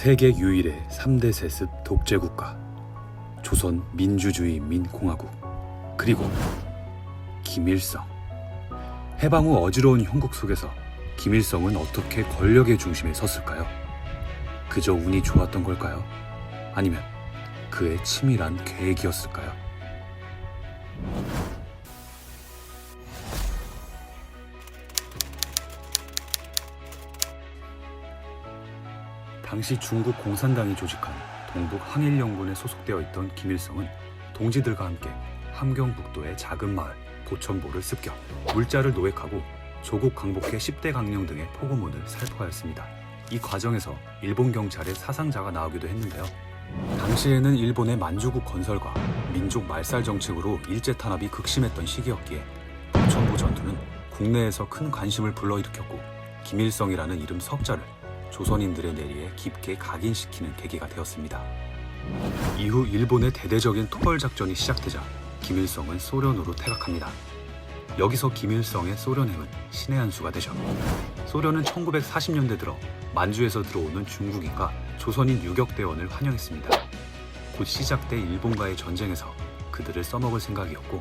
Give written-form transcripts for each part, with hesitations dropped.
세계 유일의 3대 세습 독재국가 조선 민주주의인민공화국, 그리고 김일성. 해방 후 어지러운 형국 속에서 김일성은 어떻게 권력의 중심에 섰을까요? 그저 운이 좋았던 걸까요? 아니면 그의 치밀한 계획이었을까요? 당시 중국 공산당이 조직한 동북 항일연군에 소속되어 있던 김일성은 동지들과 함께 함경북도의 작은 마을 보천보를 습격, 물자를 노획하고 조국 강복회 10대 강령 등의 포고문을 살포하였습니다. 이 과정에서 일본 경찰의 사상자가 나오기도 했는데요. 당시에는 일본의 만주국 건설과 민족 말살 정책으로 일제 탄압이 극심했던 시기였기에 보천보 전투는 국내에서 큰 관심을 불러일으켰고, 김일성이라는 이름 석자를 조선인들의 내리에 깊게 각인시키는 계기가 되었습니다. 이후 일본의 대대적인 토벌 작전이 시작되자 김일성은 소련으로 퇴각합니다. 여기서 김일성의 소련행은 신의 한 수가 되죠. 소련은 1940년대 들어 만주에서 들어오는 중국인과 조선인 유격대원을 환영했습니다. 곧 시작될 일본과의 전쟁에서 그들을 써먹을 생각이었고,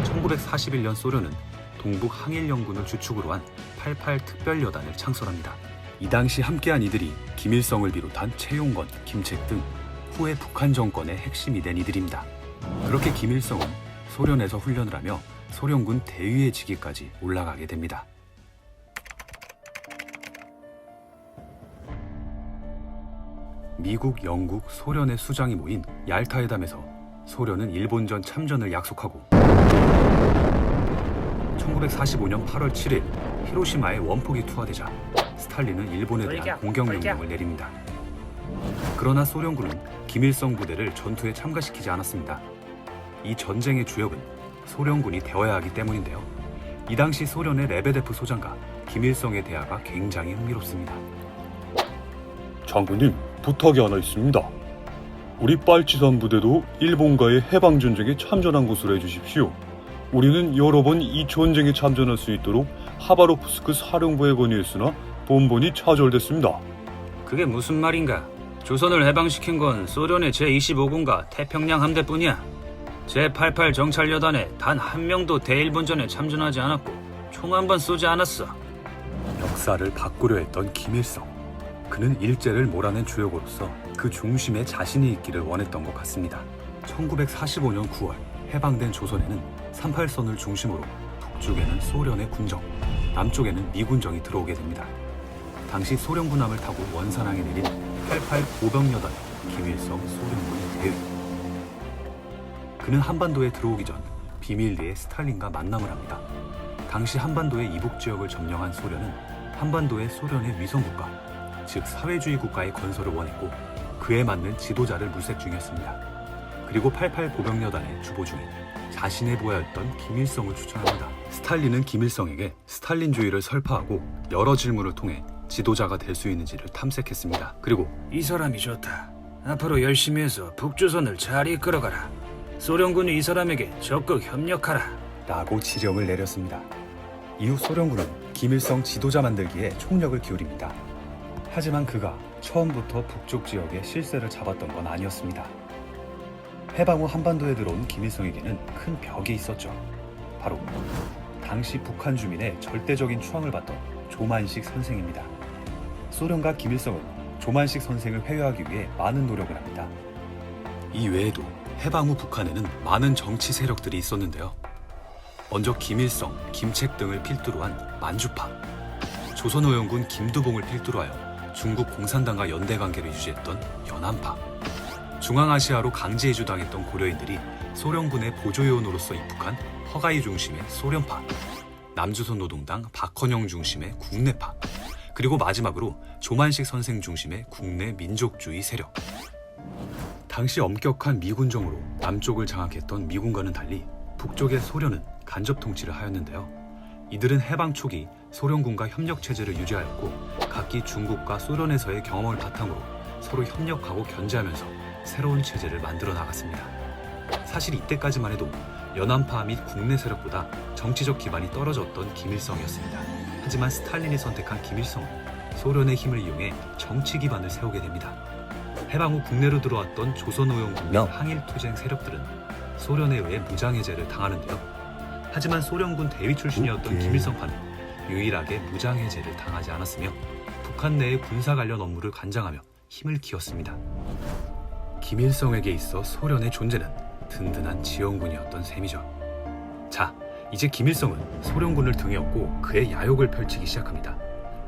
1941년 소련은 동북 항일연군을 주축으로 한 88 특별여단을 창설합니다. 이 당시 함께한 이들이 김일성을 비롯한 최용건, 김책 등 후에 북한 정권의 핵심이 된 이들입니다. 그렇게 김일성은 소련에서 훈련을 하며 소련군 대위의 직위까지 올라가게 됩니다. 미국, 영국, 소련의 수장이 모인 얄타회담에서 소련은 일본전 참전을 약속하고, 1945년 8월 7일 히로시마에 원폭이 투하되자 스탈린은 일본에 대한 공격 명령을 내립니다. 그러나 소련군은 김일성 부대를 전투에 참가시키지 않았습니다. 이 전쟁의 주역은 소련군이 되어야 하기 때문인데요. 이 당시 소련의 레베데프 소장과 김일성의 대화가 굉장히 흥미롭습니다. 장군님, 부탁이 하나 있습니다. 우리 빨치산 부대도 일본과의 해방전쟁에 참전한 것으로 해주십시오. 우리는 여러 번 이 전쟁에 참전할 수 있도록 하바로프스크 사령부에 건의했으나 번번이 차절됐습니다. 그게 무슨 말인가? 조선을 해방시킨 건 소련의 제25군과 태평양 함대뿐이야. 제88 정찰여단에 단 한 명도 대일본전에 참전하지 않았고 총 한 번 쏘지 않았어. 역사를 바꾸려 했던 김일성. 그는 일제를 몰아낸 주역으로서 그 중심에 자신이 있기를 원했던 것 같습니다. 1945년 9월 해방된 조선에는 38선을 중심으로 북쪽에는 소련의 군정, 남쪽에는 미군정이 들어오게 됩니다. 당시 소련 군함을 타고 원산항에 내린 88 보병여단의 김일성 소련군 대위. 그는 한반도에 들어오기 전 비밀리에 스탈린과 만남을 합니다. 당시 한반도의 이북 지역을 점령한 소련은 한반도의 소련의 위성국가, 즉 사회주의 국가의 건설을 원했고, 그에 맞는 지도자를 물색 중이었습니다. 그리고 88 보병여단의 주보 중에 자신의 부하였던 김일성을 추천합니다. 스탈린은 김일성에게 스탈린주의를 설파하고 여러 질문을 통해 지도자가 될 수 있는지를 탐색했습니다. 그리고 이 사람이 좋다. 앞으로 열심히 해서 북조선을 잘 이끌어가라. 소련군이 이 사람에게 적극 협력하라. 라고 지령을 내렸습니다. 이후 소련군은 김일성 지도자 만들기에 총력을 기울입니다. 하지만 그가 처음부터 북쪽 지역에 실세를 잡았던 건 아니었습니다. 해방 후 한반도에 들어온 김일성에게는 큰 벽이 있었죠. 바로 당시 북한 주민의 절대적인 추앙을 받던 조만식 선생입니다. 소련과 김일성은 조만식 선생을 회유하기 위해 많은 노력을 합니다. 이 외에도 해방 후 북한에는 많은 정치 세력들이 있었는데요. 먼저 김일성, 김책 등을 필두로 한 만주파, 조선호연군 김두봉을 필두로 하여 중국 공산당과 연대 관계를 유지했던 연안파, 중앙아시아로 강제 이주당했던 고려인들이 소련군의 보조요원으로서 입국한 허가이 중심의 소련파, 남조선 노동당 박헌영 중심의 국내파, 그리고 마지막으로 조만식 선생 중심의 국내 민족주의 세력. 당시 엄격한 미군정으로 남쪽을 장악했던 미군과는 달리 북쪽의 소련은 간접 통치를 하였는데요. 이들은 해방 초기 소련군과 협력 체제를 유지하였고, 각기 중국과 소련에서의 경험을 바탕으로 서로 협력하고 견제하면서 새로운 체제를 만들어 나갔습니다. 사실 이때까지만 해도 연안파 및 국내 세력보다 정치적 기반이 떨어졌던 김일성이었습니다. 하지만 스탈린이 선택한 김일성은 소련의 힘을 이용해 정치 기반을 세우게 됩니다. 해방 후 국내로 들어왔던 조선오용군과 항일투쟁 세력들은 소련에 의해 무장해제를 당하는데요. 하지만 소련군 대위 출신이었던 김일성파는 유일하게 무장해제를 당하지 않았으며 북한 내의 군사 관련 업무를 관장하며 힘을 키웠습니다. 김일성에게 있어 소련의 존재는 든든한 지원군이었던 셈이죠. 자, 이제 김일성은 소련군을 등에 업고 그의 야욕을 펼치기 시작합니다.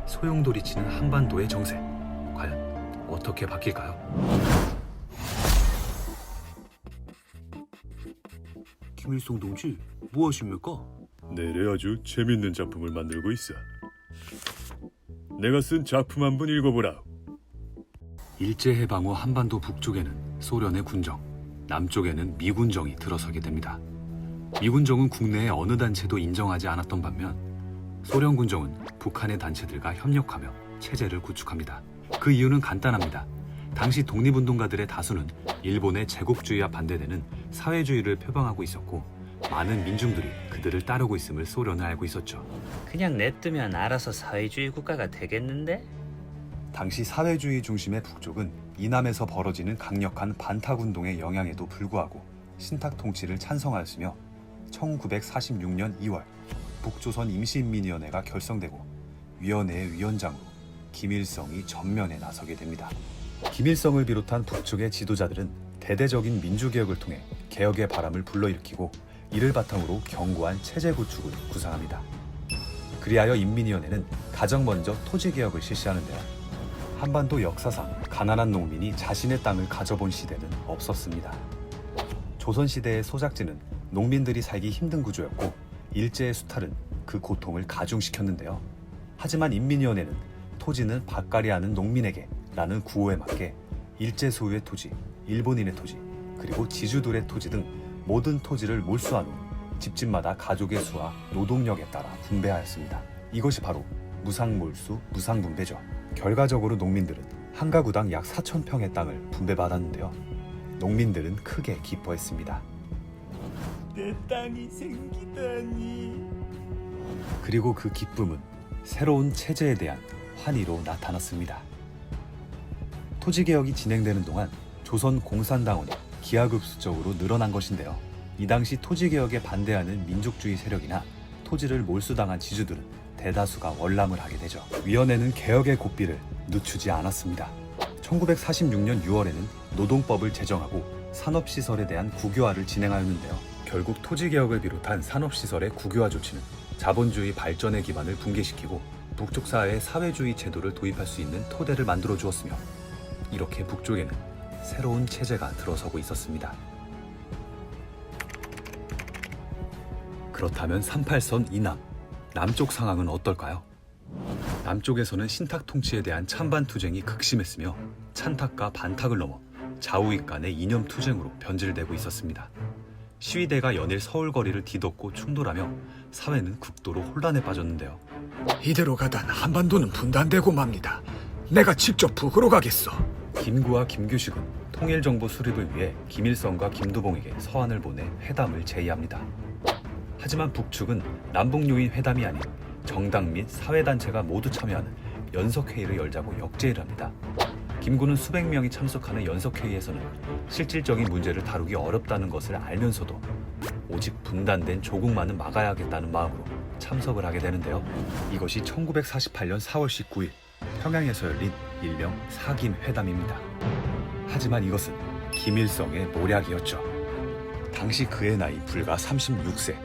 소용돌이치는 한반도의 정세, 과연 어떻게 바뀔까요? 김일성 동지, 뭐 하십니까? 내래 아주 재밌는 작품을 만들고 있어. 내가 쓴 작품 한번 읽어보라. 일제해방 후 한반도 북쪽에는 소련의 군정, 남쪽에는 미군정이 들어서게 됩니다. 미군정은 국내의 어느 단체도 인정하지 않았던 반면 소련 군정은 북한의 단체들과 협력하며 체제를 구축합니다. 그 이유는 간단합니다. 당시 독립운동가들의 다수는 일본의 제국주의와 반대되는 사회주의를 표방하고 있었고 많은 민중들이 그들을 따르고 있음을 소련은 알고 있었죠. 그냥 냅두면 알아서 사회주의 국가가 되겠는데? 당시 사회주의 중심의 북쪽은 이남에서 벌어지는 강력한 반탁운동의 영향에도 불구하고 신탁 통치를 찬성하였으며 1946년 2월 북조선 임시인민위원회가 결성되고 위원회의 위원장으로 김일성이 전면에 나서게 됩니다. 김일성을 비롯한 북쪽의 지도자들은 대대적인 민주개혁을 통해 개혁의 바람을 불러일으키고 이를 바탕으로 견고한 체제 구축을 구상합니다. 그리하여 인민위원회는 가장 먼저 토지개혁을 실시하는데요. 한반도 역사상 가난한 농민이 자신의 땅을 가져본 시대는 없었습니다. 조선시대의 소작지는 농민들이 살기 힘든 구조였고 일제의 수탈은 그 고통을 가중시켰는데요. 하지만 인민위원회는 토지는 밭갈이 하는 농민에게 라는 구호에 맞게 일제 소유의 토지, 일본인의 토지, 그리고 지주들의 토지 등 모든 토지를 몰수한 후 집집마다 가족의 수와 노동력에 따라 분배하였습니다. 이것이 바로 무상몰수, 무상분배죠. 결과적으로 농민들은 한 가구당 약 4,000평의 땅을 분배받았는데요. 농민들은 크게 기뻐했습니다. 내 땅이 생기다니. 그리고 그 기쁨은 새로운 체제에 대한 환희로 나타났습니다. 토지개혁이 진행되는 동안 조선 공산당원이 기하급수적으로 늘어난 것인데요. 이 당시 토지개혁에 반대하는 민족주의 세력이나 토지를 몰수당한 지주들은 대다수가 월남을 하게 되죠. 위원회는 개혁의 고삐를 늦추지 않았습니다. 1946년 6월에는 노동법을 제정하고 산업시설에 대한 국유화를 진행하였는데요. 결국 토지개혁을 비롯한 산업시설의 국유화 조치는 자본주의 발전의 기반을 붕괴시키고 북쪽 사회에 사회주의 제도를 도입할 수 있는 토대를 만들어 주었으며 이렇게 북쪽에는 새로운 체제가 들어서고 있었습니다. 그렇다면 38선 이남, 남쪽 상황은 어떨까요? 남쪽에서는 신탁 통치에 대한 찬반 투쟁이 극심했으며 찬탁과 반탁을 넘어 좌우익 간의 이념 투쟁으로 변질되고 있었습니다. 시위대가 연일 서울 거리를 뒤덮고 충돌하며 사회는 극도로 혼란에 빠졌는데요. 이대로 가단 한반도는 분단되고 맙니다. 내가 직접 북으로 가겠어. 김구와 김규식은 통일정부 수립을 위해 김일성과 김두봉에게 서한을 보내 회담을 제의합니다. 하지만 북측은 남북요인 회담이 아닌 정당 및 사회단체가 모두 참여하는 연석회의를 열자고 역제의를 합니다. 김구는 수백 명이 참석하는 연석회의에서는 실질적인 문제를 다루기 어렵다는 것을 알면서도 오직 분단된 조국만은 막아야겠다는 마음으로 참석을 하게 되는데요. 이것이 1948년 4월 19일 평양에서 열린 일명 사김 회담입니다. 하지만 이것은 김일성의 모략이었죠. 당시 그의 나이 불과 36세,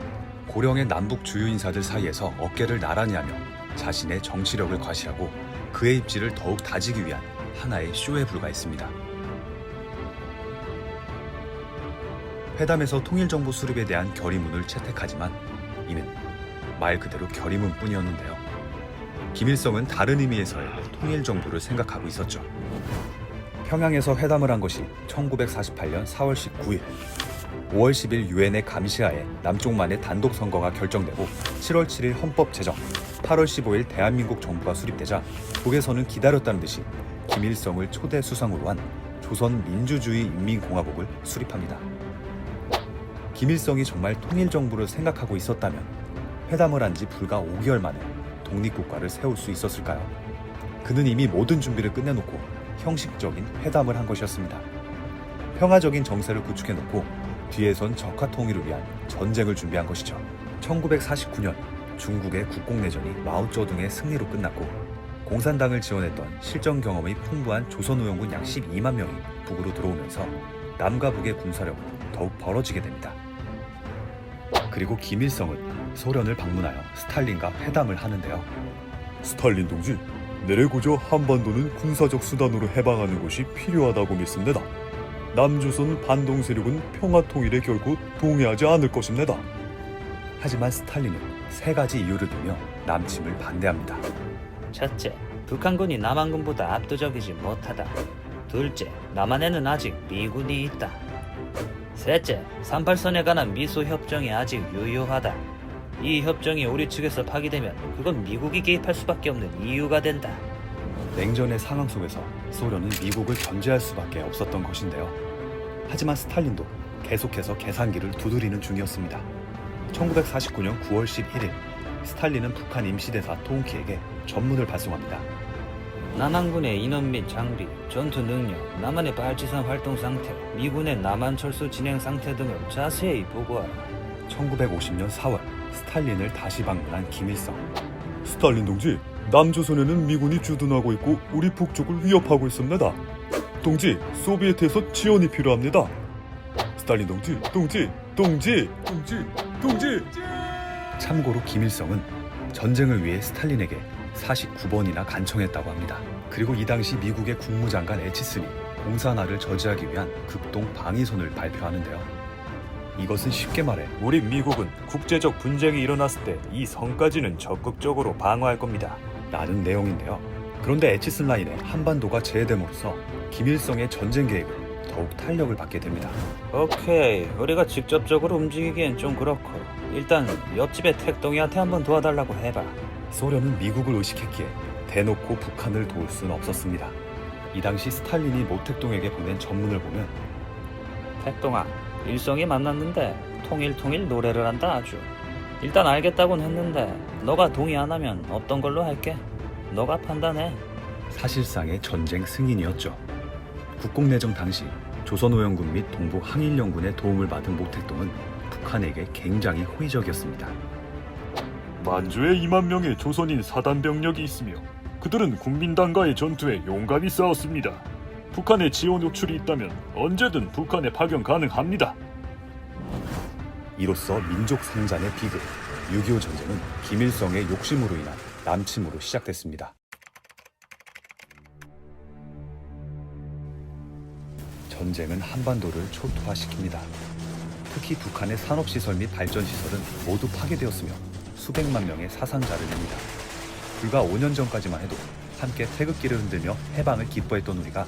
고령의 남북 주요 인사들 사이에서 어깨를 나란히 하며 자신의 정치력을 과시하고 그의 입지를 더욱 다지기 위한 하나의 쇼에 불과했습니다. 회담에서 통일정부 수립에 대한 결의문을 채택하지만 이는 말 그대로 결의문뿐이었는데요. 김일성은 다른 의미에서의 통일정부를 생각하고 있었죠. 평양에서 회담을 한 것이 1948년 4월 19일, 5월 10일 유엔의 감시하에 남쪽만의 단독 선거가 결정되고 7월 7일 헌법 제정, 8월 15일 대한민국 정부가 수립되자 북에서는 기다렸다는 듯이 김일성을 초대 수상으로 한 조선민주주의인민공화국을 수립합니다. 김일성이 정말 통일정부를 생각하고 있었다면 회담을 한 지 불과 5개월 만에 독립국가를 세울 수 있었을까요? 그는 이미 모든 준비를 끝내놓고 형식적인 회담을 한 것이었습니다. 평화적인 정세를 구축해놓고 뒤에선 적화 통일을 위한 전쟁을 준비한 것이죠. 1949년 중국의 국공내전이 마오쩌둥의 승리로 끝났고 공산당을 지원했던 실전 경험이 풍부한 조선우영군 약 12만 명이 북으로 들어오면서 남과 북의 군사력은 더욱 벌어지게 됩니다. 그리고 김일성은 소련을 방문하여 스탈린과 회담을 하는데요. 스탈린 동지, 내래고저 한반도는 군사적 수단으로 해방하는 것이 필요하다고 믿습니다. 남조선 반동 세력은 평화 통일에 결코 동의하지 않을 것입니다. 하지만 스탈린은 세 가지 이유를 들며 남침을 반대합니다. 첫째, 북한군이 남한군보다 압도적이지 못하다. 둘째, 남한에는 아직 미군이 있다. 셋째, 38선에 관한 미소 협정이 아직 유효하다. 이 협정이 우리 측에서 파기되면 그건 미국이 개입할 수밖에 없는 이유가 된다. 냉전의 상황 속에서 소련은 미국을 견제할 수밖에 없었던 것인데요. 하지만 스탈린도 계속해서 계산기를 두드리는 중이었습니다. 1949년 9월 11일 스탈린은 북한 임시대사 토운키에게 전문을 발송합니다. 남한군의 인원 및 장비, 전투 능력, 남한의 발치선 활동 상태, 미군의 남한 철수 진행 상태 등을 자세히 보고하라. 1950년 4월 스탈린을 다시 방문한 김일성. 스탈린 동지, 남조선에는 미군이 주둔하고 있고 우리 북쪽을 위협하고 있습니다. 동지, 소비에트에서 지원이 필요합니다. 스탈린 동지, 동지. 참고로 김일성은 전쟁을 위해 스탈린에게 49번이나 간청했다고 합니다. 그리고 이 당시 미국의 국무장관 에치슨이 공산화를 저지하기 위한 극동 방위선을 발표하는데요. 이것은 쉽게 말해 우리 미국은 국제적 분쟁이 일어났을 때 이 선까지는 적극적으로 방어할 겁니다. 라는 내용인데요. 그런데 에치슨 라인에 한반도가 제외됨으로써 김일성의 전쟁 계획은 더욱 탄력을 받게 됩니다. 오케이, 우리가 직접적으로 움직이기엔 좀 그렇고 일단 옆집의 택동이한테 한번 도와달라고 해봐. 소련은 미국을 의식했기에 대놓고 북한을 도울 수는 없었습니다. 이 당시 스탈린이 모택동에게 보낸 전문을 보면 택동아, 일성이 만났는데 통일 노래를 한다 아주. 일단 알겠다곤 했는데 너가 동의 안 하면 없던 걸로 할게. 너가 판단해. 사실상의 전쟁 승인이었죠. 국공내전 당시 조선오영군 및 동북 항일연군의 도움을 받은 모택동은 북한에게 굉장히 호의적이었습니다. 만주에 2만 명의 조선인 사단 병력이 있으며 그들은 국민당과의 전투에 용감히 싸웠습니다. 북한의 지원 요출이 있다면 언제든 북한에 파견 가능합니다. 이로써 민족 상잔의 비극 6.25 전쟁은 김일성의 욕심으로 인한 남침으로 시작됐습니다. 전쟁은 한반도를 초토화시킵니다. 특히 북한의 산업시설 및 발전시설은 모두 파괴되었으며 수백만 명의 사상자를 냅니다. 불과 5년 전까지만 해도 함께 태극기를 흔들며 해방을 기뻐했던 우리가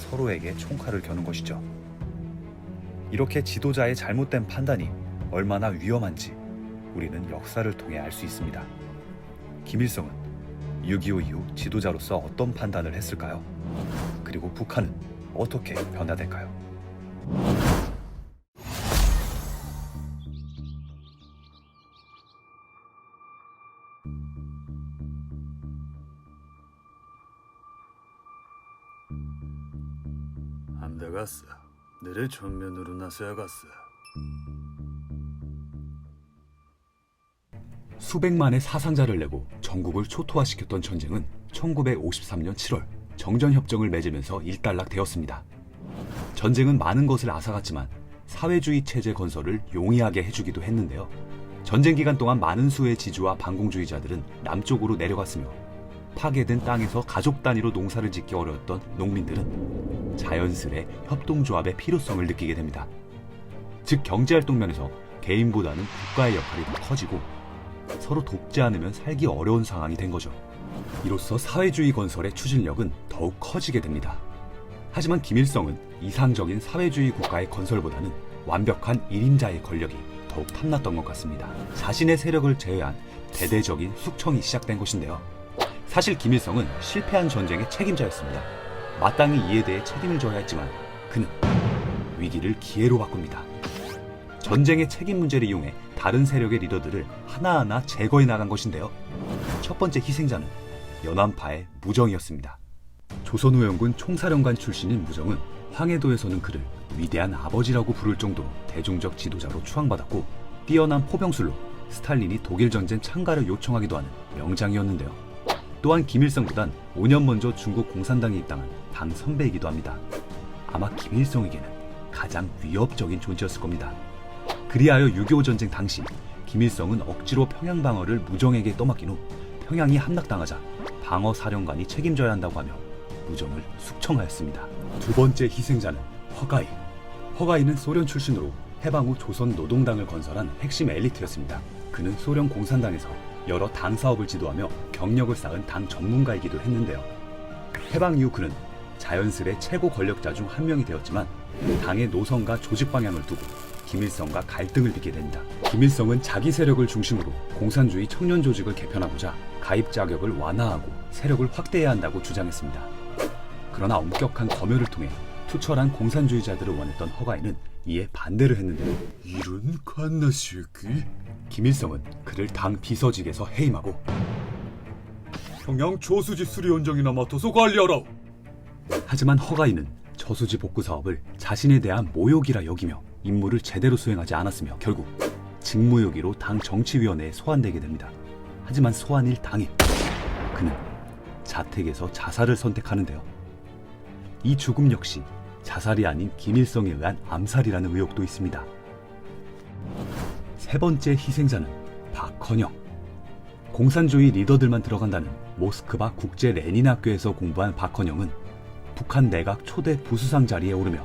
서로에게 총칼을 겨눈 것이죠. 이렇게 지도자의 잘못된 판단이 얼마나 위험한지 우리는 역사를 통해 알 수 있습니다. 김일성은 6.25 이후 지도자로서 어떤 판단을 했을까요? 그리고 북한은 어떻게 변화될까요? 안 돼갔어. 너를 전면으로 나서야갔어. 수백만의 사상자를 내고 전국을 초토화시켰던 전쟁은 1953년 7월 정전협정을 맺으면서 일단락되었습니다. 전쟁은 많은 것을 앗아갔지만 사회주의 체제 건설을 용이하게 해주기도 했는데요. 전쟁 기간 동안 많은 수의 지주와 반공주의자들은 남쪽으로 내려갔으며 파괴된 땅에서 가족 단위로 농사를 짓기 어려웠던 농민들은 자연스레 협동조합의 필요성을 느끼게 됩니다. 즉 경제활동 면에서 개인보다는 국가의 역할이 더 커지고 서로 돕지 않으면 살기 어려운 상황이 된 거죠. 이로써 사회주의 건설의 추진력은 더욱 커지게 됩니다. 하지만 김일성은 이상적인 사회주의 국가의 건설보다는 완벽한 일임자의 권력이 더욱 탐났던 것 같습니다. 자신의 세력을 제외한 대대적인 숙청이 시작된 것인데요. 사실 김일성은 실패한 전쟁의 책임자였습니다. 마땅히 이에 대해 책임을 져야 했지만 그는 위기를 기회로 바꿉니다. 전쟁의 책임 문제를 이용해 다른 세력의 리더들을 하나하나 제거해 나간 것인데요. 첫 번째 희생자는 연안파의 무정이었습니다. 조선우영군 총사령관 출신인 무정은 황해도에서는 그를 위대한 아버지라고 부를 정도로 대중적 지도자로 추앙받았고 뛰어난 포병술로 스탈린이 독일 전쟁 참가를 요청하기도 하는 명장이었는데요. 또한 김일성보단 5년 먼저 중국 공산당에 입당한 당 선배이기도 합니다. 아마 김일성에게는 가장 위협적인 존재였을 겁니다. 그리하여 6.25 전쟁 당시 김일성은 억지로 평양 방어를 무정에게 떠맡긴 후 평양이 함락당하자 방어 사령관이 책임져야 한다고 하며 무정을 숙청하였습니다. 두 번째 희생자는 허가이. 허가이는 소련 출신으로 해방 후 조선 노동당을 건설한 핵심 엘리트였습니다. 그는 소련 공산당에서 여러 당 사업을 지도하며 경력을 쌓은 당 전문가이기도 했는데요. 해방 이후 그는 자연스레 최고 권력자 중 한 명이 되었지만 당의 노선과 조직 방향을 두고 김일성과 갈등을 빚게 됩니다. 김일성은 자기 세력을 중심으로 공산주의 청년 조직을 개편하고자 가입 자격을 완화하고 세력을 확대해야 한다고 주장했습니다. 그러나 엄격한 검열을 통해 투철한 공산주의자들을 원했던 허가이는 이에 반대를 했는데요. 이런 갓나 새끼. 김일성은 그를 당 비서직에서 해임하고 평양 저수지 수리원장이나 맡아서 관리하라. 하지만 허가이는 저수지 복구 사업을 자신에 대한 모욕이라 여기며 임무를 제대로 수행하지 않았으며 결국 직무유기로 당 정치위원회에 소환되게 됩니다. 하지만 소환일 당일 그는 자택에서 자살을 선택하는데요. 이 죽음 역시 자살이 아닌 김일성에 의한 암살이라는 의혹도 있습니다. 세 번째 희생자는 박헌영. 공산주의 리더들만 들어간다는 모스크바 국제 레닌 학교에서 공부한 박헌영은 북한 내각 초대 부수상 자리에 오르며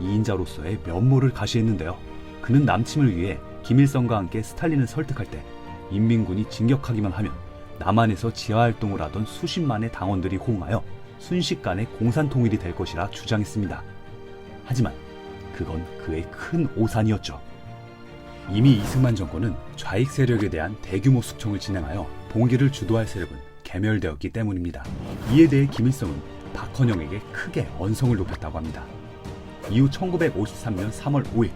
2인자로서의 면모를 가시했는데요. 그는 남침을 위해 김일성과 함께 스탈린을 설득할 때 인민군이 진격하기만 하면 남한에서 지하활동을 하던 수십만의 당원들이 호응하여 순식간에 공산통일이 될 것이라 주장했습니다. 하지만 그건 그의 큰 오산이었죠. 이미 이승만 정권은 좌익 세력에 대한 대규모 숙청을 진행하여 봉기를 주도할 세력은 괴멸되었기 때문입니다. 이에 대해 김일성은 박헌영에게 크게 언성을 높였다고 합니다. 이후 1953년 3월 5일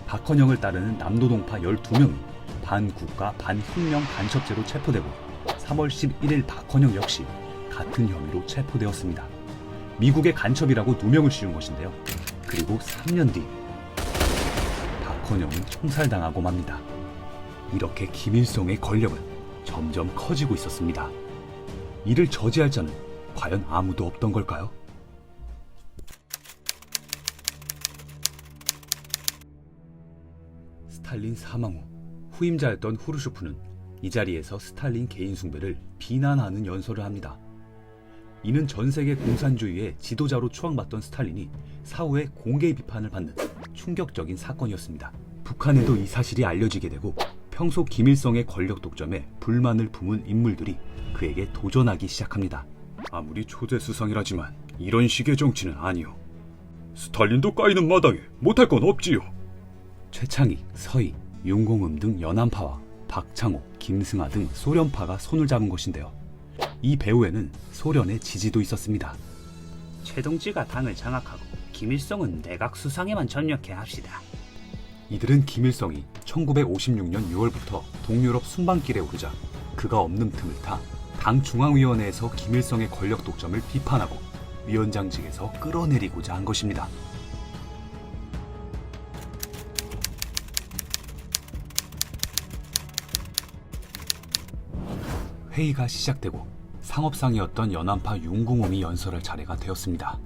박헌영을 따르는 남노동파 12명이 반국가 반혁명 간첩죄로 체포되고 3월 11일 박헌영 역시 같은 혐의로 체포되었습니다. 미국의 간첩이라고 누명을 씌운 것인데요. 그리고 3년 뒤 박헌영은 총살당하고 맙니다. 이렇게 김일성의 권력은 점점 커지고 있었습니다. 이를 저지할 자는 과연 아무도 없던 걸까요? 스탈린 사망 후 후임자였던 후르쇼프는 이 자리에서 스탈린 개인 숭배를 비난하는 연설을 합니다. 이는 전 세계 공산주의의 지도자로 추앙받던 스탈린이 사후에 공개 비판을 받는 충격적인 사건이었습니다. 북한에도 이 사실이 알려지게 되고 평소 김일성의 권력 독점에 불만을 품은 인물들이 그에게 도전하기 시작합니다. 아무리 초대 수상이라지만 이런 식의 정치는 아니요. 스탈린도 까이는 마당에 못할 건 없지요. 최창익, 서희, 윤공음 등 연안파와 박창호, 김승하 등 소련파가 손을 잡은 것인데요. 이 배후에는 소련의 지지도 있었습니다. 최동지가 당을 장악하고 김일성은 내각 수상에만 전력해 합시다. 이들은 김일성이 1956년 6월부터 동유럽 순방길에 오르자 그가 없는 틈을 타 당 중앙위원회에서 김일성의 권력 독점을 비판하고 위원장직에서 끌어내리고자 한 것입니다. 회의가 시작되고 상업상이었던 연안파 윤공음이 연설할 차례가 되었습니다.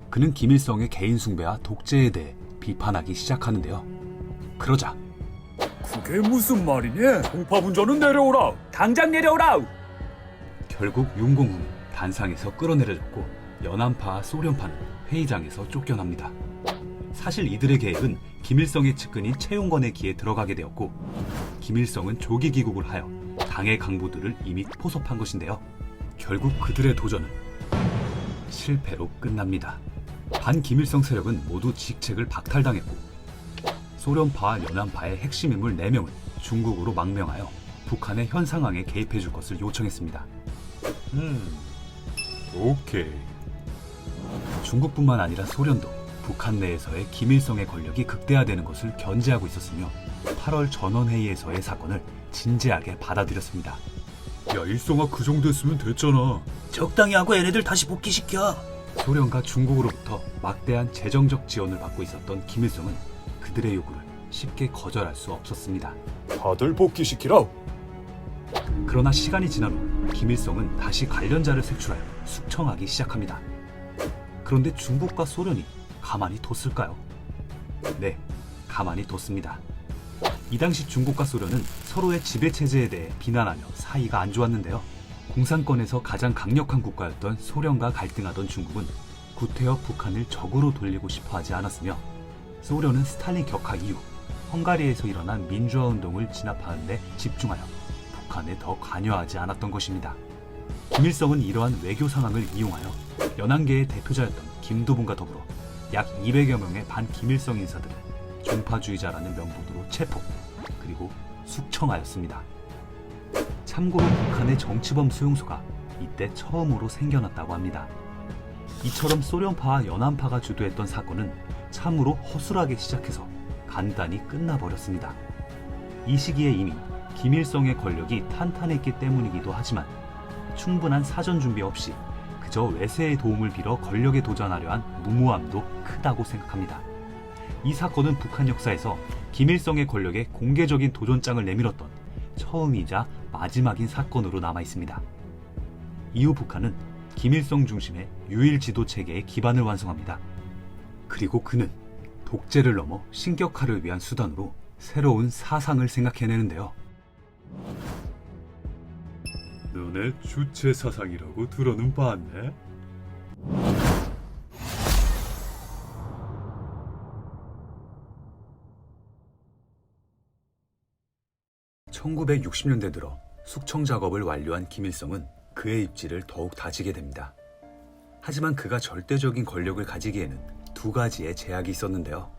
그는 김일성의 개인 숭배와 독재에 대해 비판하기 시작하는데요. 그러자 그게 무슨 말이냐? 공파분전은 내려오라. 당장 내려오라. 결국 윤공음은 단상에서 끌어내려졌고 연안파와 소련파는 회의장에서 쫓겨납니다. 사실 이들의 계획은 김일성의 측근인 최용건의 귀에 들어가게 되었고 김일성은 조기 귀국을 하여 당의 강부들을 이미 포섭한 것인데요. 결국 그들의 도전은 실패로 끝납니다. 반김일성 세력은 모두 직책을 박탈당했고 소련파와 연안파의 핵심 인물 4명은 중국으로 망명하여 북한의 현 상황에 개입해 줄 것을 요청했습니다. 오케이. 중국뿐만 아니라 소련도 북한 내에서의 김일성의 권력이 극대화되는 것을 견제하고 있었으며 8월 전원회의에서의 사건을 진지하게 받아들였습니다. 야, 일성아, 그 정도 했으면 됐잖아. 적당히 하고 얘네들 다시 복귀시켜. 소련과 중국으로부터 막대한 재정적 지원을 받고 있었던 김일성은 그들의 요구를 쉽게 거절할 수 없었습니다. 다들 복귀시키라. 그러나 시간이 지난 후 김일성은 다시 관련자를 색출하여 숙청하기 시작합니다. 그런데 중국과 소련이 가만히 뒀을까요? 네, 가만히 뒀습니다. 이 당시 중국과 소련은 서로의 지배체제에 대해 비난하며 사이가 안 좋았는데요. 공산권에서 가장 강력한 국가였던 소련과 갈등하던 중국은 구태여 북한을 적으로 돌리고 싶어 하지 않았으며, 소련은 스탈린 격하 이후 헝가리에서 일어난 민주화 운동을 진압하는 데 집중하여 북한에 더 관여하지 않았던 것입니다. 김일성은 이러한 외교 상황을 이용하여 연안계의 대표자였던 김도분과 더불어 약 200여 명의 반김일성 인사들을 종파주의자라는 명분으로 체포, 그리고 숙청하였습니다. 참고로 북한의 정치범 수용소가 이때 처음으로 생겨났다고 합니다. 이처럼 소련파와 연안파가 주도했던 사건은 참으로 허술하게 시작해서 간단히 끝나버렸습니다. 이 시기에 이미 김일성의 권력이 탄탄했기 때문이기도 하지만 충분한 사전 준비 없이 그저 외세의 도움을 빌어 권력에 도전하려 한 무모함도 크다고 생각합니다. 이 사건은 북한 역사에서 김일성의 권력에 공개적인 도전장을 내밀었던 처음이자 마지막인 사건으로 남아 있습니다. 이후 북한은 김일성 중심의 유일 지도 체계의 기반을 완성합니다. 그리고 그는 독재를 넘어 신격화를 위한 수단으로 새로운 사상을 생각해내는데요. 너네 주체 사상이라고 들어는 봤네? 1960년대 들어 숙청 작업을 완료한 김일성은 그의 입지를 더욱 다지게 됩니다. 하지만 그가 절대적인 권력을 가지기에는 두 가지의 제약이 있었는데요.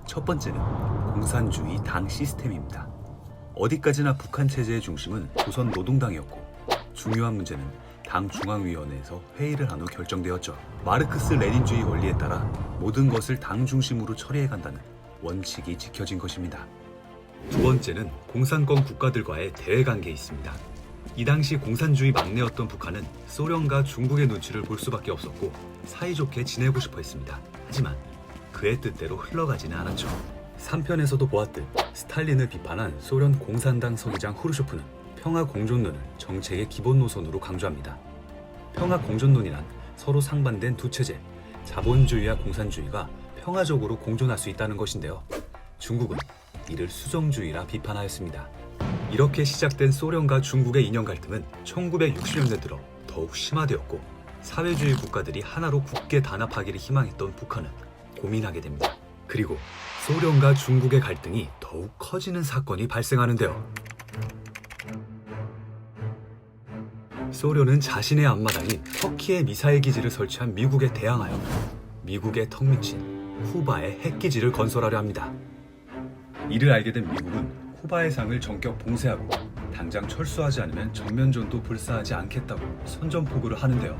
첫 번째는 공산주의 당 시스템입니다. 어디까지나 북한 체제의 중심은 조선 노동당이었고, 중요한 문제는 당 중앙위원회에서 회의를 한 후 결정되었죠. 마르크스 레닌주의 원리에 따라 모든 것을 당 중심으로 처리해간다는 원칙이 지켜진 것입니다. 두 번째는 공산권 국가들과의 대외관계에 있습니다. 이 당시 공산주의 막내였던 북한은 소련과 중국의 눈치를 볼 수밖에 없었고 사이좋게 지내고 싶어 했습니다. 하지만 그의 뜻대로 흘러가지는 않았죠. 3편에서도 보았듯 스탈린을 비판한 소련 공산당 서기장 후르쇼프는 평화공존론을 정책의 기본 노선으로 강조합니다. 평화공존론이란 서로 상반된 두 체제, 자본주의와 공산주의가 평화적으로 공존할 수 있다는 것인데요. 중국은 이를 수정주의라 비판하였습니다. 이렇게 시작된 소련과 중국의 이념 갈등은 1960년대 들어 더욱 심화되었고, 사회주의 국가들이 하나로 굳게 단합하기를 희망했던 북한은 고민하게 됩니다. 그리고 소련과 중국의 갈등이 더욱 커지는 사건이 발생하는데요. 소련은 자신의 앞마당인 터키에 미사일 기지를 설치한 미국에 대항하여 미국의 턱밑인 쿠바에 핵기지를 건설하려 합니다. 이를 알게 된 미국은 쿠바의 상을 전격 봉쇄하고 당장 철수하지 않으면 전면전도 불사하지 않겠다고 선전포고를 하는데요.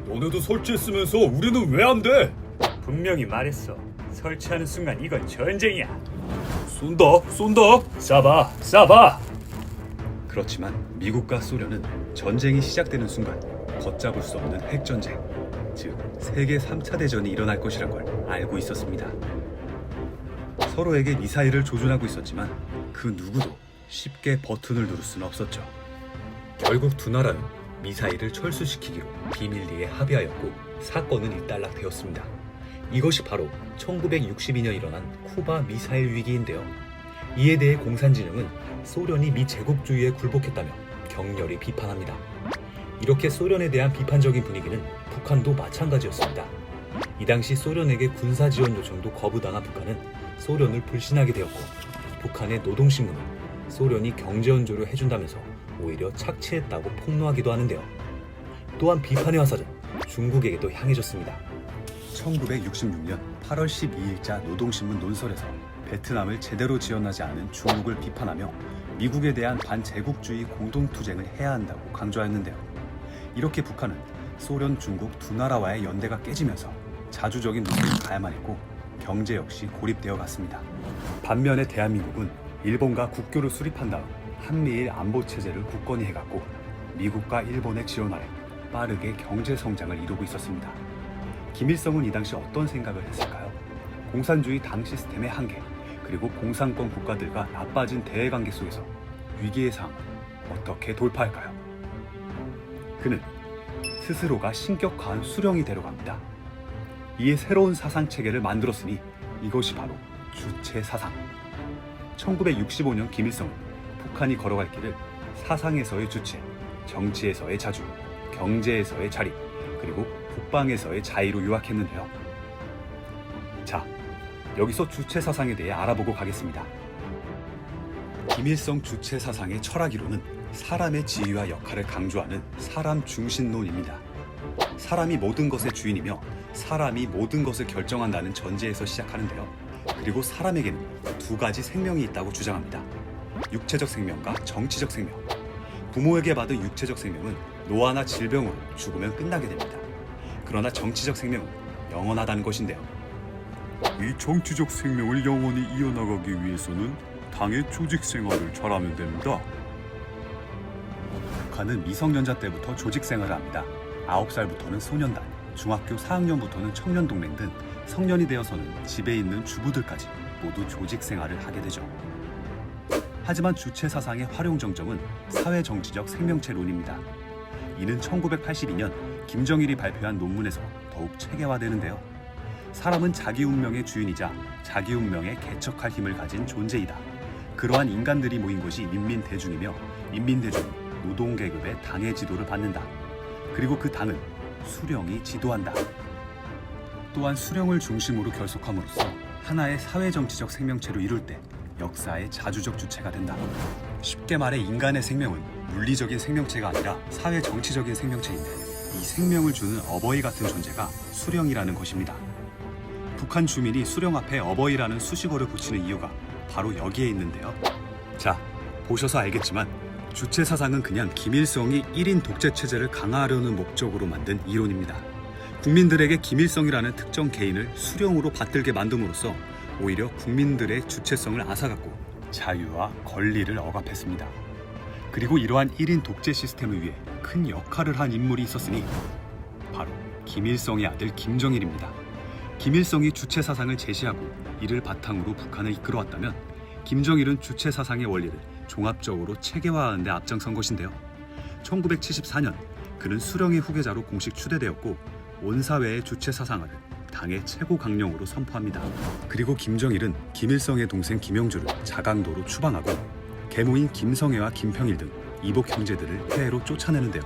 너네도 설치했으면서 우리는 왜 안 돼? 분명히 말했어. 설치하는 순간 이건 전쟁이야. 쏜다. 쏴봐. 그렇지만 미국과 소련은 전쟁이 시작되는 순간 걷잡을 수 없는 핵전쟁, 즉 세계 3차 대전이 일어날 것이란 걸 알고 있었습니다. 서로에게 미사일을 조준하고 있었지만 그 누구도 쉽게 버튼을 누를 수는 없었죠. 결국 두 나라는 미사일을 철수시키기로 비밀리에 합의하였고 사건은 일단락되었습니다. 이것이 바로 1962년 일어난 쿠바 미사일 위기인데요. 이에 대해 공산진영은 소련이 미제국주의에 굴복했다며 격렬히 비판합니다. 이렇게 소련에 대한 비판적인 분위기는 북한도 마찬가지였습니다. 이 당시 소련에게 군사 지원 요청도 거부당한 북한은 소련을 불신하게 되었고, 북한의 노동신문은 소련이 경제援조를 해준다면서 오히려 착취했다고 폭로하기도 하는데요. 또한 비판의 화살은 중국에게도 향해졌습니다. 1966년 8월 12일자 노동신문 논설에서 베트남을 제대로 지원하지 않은 중국을 비판하며 미국에 대한 반제국주의 공동투쟁을 해야 한다고 강조하였는데요. 이렇게 북한은 소련, 중국 두 나라와의 연대가 깨지면서 자주적인 노력을 가야만 했고 경제 역시 고립되어 갔습니다. 반면에 대한민국은 일본과 국교를 수립한 다음 한미일 안보 체제를 굳건히 해갔고 미국과 일본에 지원하여 빠르게 경제 성장을 이루고 있었습니다. 김일성은 이 당시 어떤 생각을 했을까요? 공산주의 당 시스템의 한계, 그리고 공산권 국가들과 나빠진 대외관계 속에서 위기의 상황을 어떻게 돌파할까요? 그는 스스로가 신격 과한 수령이 되려갑니다. 이에 새로운 사상 체계를 만들었으니 이것이 바로 주체 사상. 1965년 김일성은 북한이 걸어갈 길을 사상에서의 주체, 정치에서의 자주, 경제에서의 자립, 그리고 국방에서의 자유로 요약했는데요. 자, 여기서 주체 사상에 대해 알아보고 가겠습니다. 김일성 주체 사상의 철학 이론은 사람의 지위와 역할을 강조하는 사람 중심론입니다. 사람이 모든 것의 주인이며 사람이 모든 것을 결정한다는 전제에서 시작하는데요. 그리고 사람에게는 두 가지 생명이 있다고 주장합니다. 육체적 생명과 정치적 생명. 부모에게 받은 육체적 생명은 노화나 질병으로 죽으면 끝나게 됩니다. 그러나 정치적 생명은 영원하다는 것인데요. 이 정치적 생명을 영원히 이어나가기 위해서는 당의 조직 생활을 잘하면 됩니다. 북한은 미성년자 때부터 조직 생활을 합니다. 9살부터는 소년단, 중학교 4학년부터는 청년동맹 등 성년이 되어서는 집에 있는 주부들까지 모두 조직 생활을 하게 되죠. 하지만 주체 사상의 활용 정점은 사회정치적 생명체론입니다. 이는 1982년 김정일이 발표한 논문에서 더욱 체계화되는데요. 사람은 자기 운명의 주인이자 자기 운명에 개척할 힘을 가진 존재이다. 그러한 인간들이 모인 것이 인민대중이며 인민대중은 노동계급의 당의 지도를 받는다. 그리고 그 당은 수령이 지도한다. 또한 수령을 중심으로 결속함으로써 하나의 사회정치적 생명체로 이룰 때 역사의 자주적 주체가 된다. 쉽게 말해 인간의 생명은 물리적인 생명체가 아니라 사회정치적인 생명체인데 이 생명을 주는 어버이 같은 존재가 수령이라는 것입니다. 북한 주민이 수령 앞에 어버이라는 수식어를 붙이는 이유가 바로 여기에 있는데요. 자, 보셔서 알겠지만 주체 사상은 그냥 김일성이 1인 독재 체제를 강화하려는 목적으로 만든 이론입니다. 국민들에게 김일성이라는 특정 개인을 수령으로 받들게 만듦으로써 오히려 국민들의 주체성을 앗아갔고 자유와 권리를 억압했습니다. 그리고 이러한 1인 독재 시스템을 위해 큰 역할을 한 인물이 있었으니 바로 김일성의 아들 김정일입니다. 김일성이 주체 사상을 제시하고 이를 바탕으로 북한을 이끌어왔다면 김정일은 주체 사상의 원리를 종합적으로 체계화하는 데 앞장선 것인데요. 1974년 그는 수령의 후계자로 공식 추대되었고 온 사회의 주체 사상화를 당의 최고 강령으로 선포합니다. 그리고 김정일은 김일성의 동생 김영주를 자강도로 추방하고 계모인 김성애와 김평일 등 이복 형제들을 해외로 쫓아내는데요.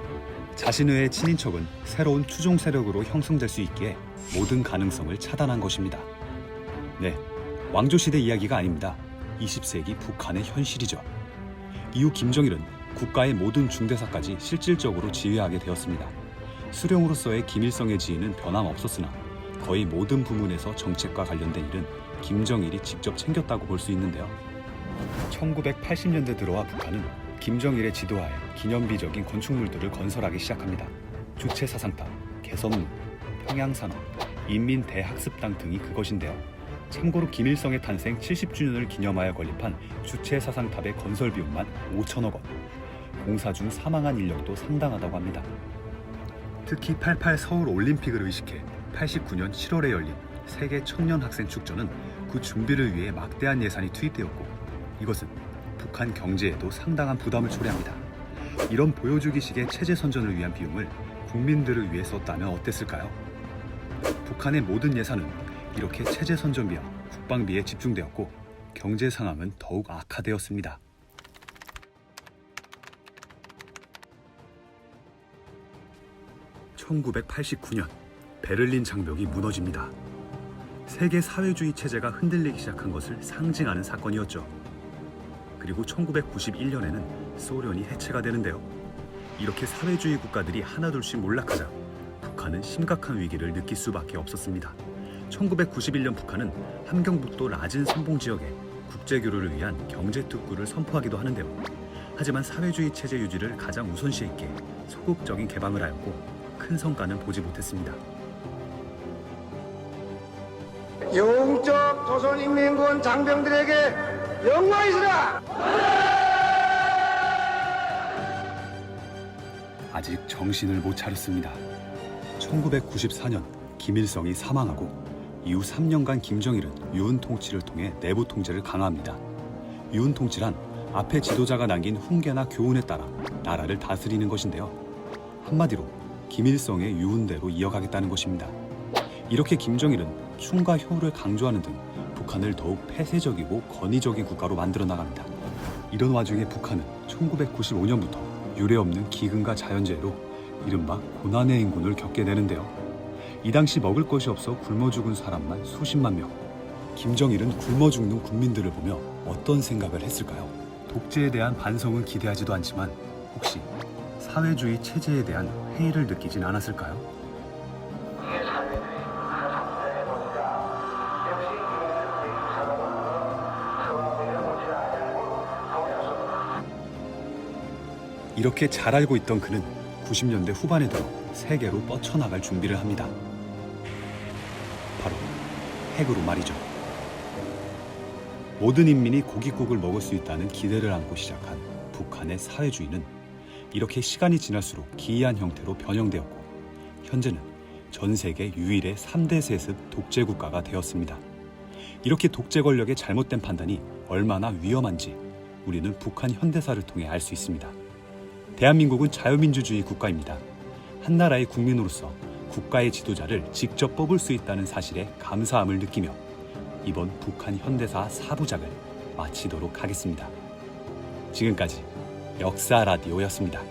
자신의 친인척은 새로운 추종 세력으로 형성될 수 있기에 모든 가능성을 차단한 것입니다. 네, 왕조시대 이야기가 아닙니다. 20세기 북한의 현실이죠. 이후 김정일은 국가의 모든 중대사까지 실질적으로 지휘하게 되었습니다. 수령으로서의 김일성의 지위는 변함없었으나 거의 모든 부문에서 정책과 관련된 일은 김정일이 직접 챙겼다고 볼 수 있는데요. 1980년대 들어와 북한은 김정일의 지도하에 기념비적인 건축물들을 건설하기 시작합니다. 주체사상탑, 개선문, 평양산업, 인민대학습당 등이 그것인데요. 참고로 김일성의 탄생 70주년을 기념하여 건립한 주체사상탑의 건설 비용만 5천억 원, 공사 중 사망한 인력도 상당하다고 합니다. 특히 88 서울 올림픽을 의식해 89년 7월에 열린 세계 청년 학생 축전은 그 준비를 위해 막대한 예산이 투입되었고 이것은 북한 경제에도 상당한 부담을 초래합니다. 이런 보여주기식의 체제 선전을 위한 비용을 국민들을 위해 썼다면 어땠을까요? 북한의 모든 예산은 이렇게 체제 선전비와 국방비에 집중되었고 경제 상황은 더욱 악화되었습니다. (1989년) 베를린 장벽이 무너집니다. 세계 사회주의 체제가 흔들리기 시작한 것을 상징하는 사건이었죠. 그리고 1991년에는 소련이 해체가 되는데요. 이렇게 사회주의 국가들이 하나둘씩 몰락하자 북한은 심각한 위기를 느낄 수밖에 없었습니다. 1991년 북한은 함경북도 라진 선봉 지역에 국제교류를 위한 경제특구를 선포하기도 하는데요. 하지만 사회주의 체제 유지를 가장 우선시 했기에 소극적인 개방을 하였고 큰 성과는 보지 못했습니다. 영적 조선인민군 장병들에게 영광이시라! 아직 정신을 못 차렸습니다. 1994년 김일성이 사망하고 이후 3년간 김정일은 유은 통치를 통해 내부 통제를 강화합니다. 유은 통치란 앞에 지도자가 남긴 훈계나 교훈에 따라 나라를 다스리는 것인데요. 한마디로 김일성의 유훈대로 이어가겠다는 것입니다. 이렇게 김정일은 충과 효를 강조하는 등 북한을 더욱 폐쇄적이고 권위적인 국가로 만들어 나갑니다. 이런 와중에 북한은 1995년부터 유례없는 기근과 자연재해로 이른바 고난의 인군을 겪게 되는데요. 이 당시 먹을 것이 없어 굶어 죽은 사람만 수십만 명. 김정일은 굶어 죽는 국민들을 보며 어떤 생각을 했을까요? 독재에 대한 반성은 기대하지도 않지만 혹시 사회주의 체제에 대한 회의를 느끼진 않았을까요? 이렇게 잘 알고 있던 그는 90년대 후반에 들어 세계로 뻗쳐나갈 준비를 합니다. 바로 핵으로 말이죠. 모든 인민이 고깃국을 먹을 수 있다는 기대를 안고 시작한 북한의 사회주의는 이렇게 시간이 지날수록 기이한 형태로 변형되었고 현재는 전 세계 유일의 3대 세습 독재 국가가 되었습니다. 이렇게 독재 권력의 잘못된 판단이 얼마나 위험한지 우리는 북한 현대사를 통해 알 수 있습니다. 대한민국은 자유민주주의 국가입니다. 한 나라의 국민으로서 국가의 지도자를 직접 뽑을 수 있다는 사실에 감사함을 느끼며 이번 북한 현대사 4부작을 마치도록 하겠습니다. 지금까지 역사 라디오였습니다.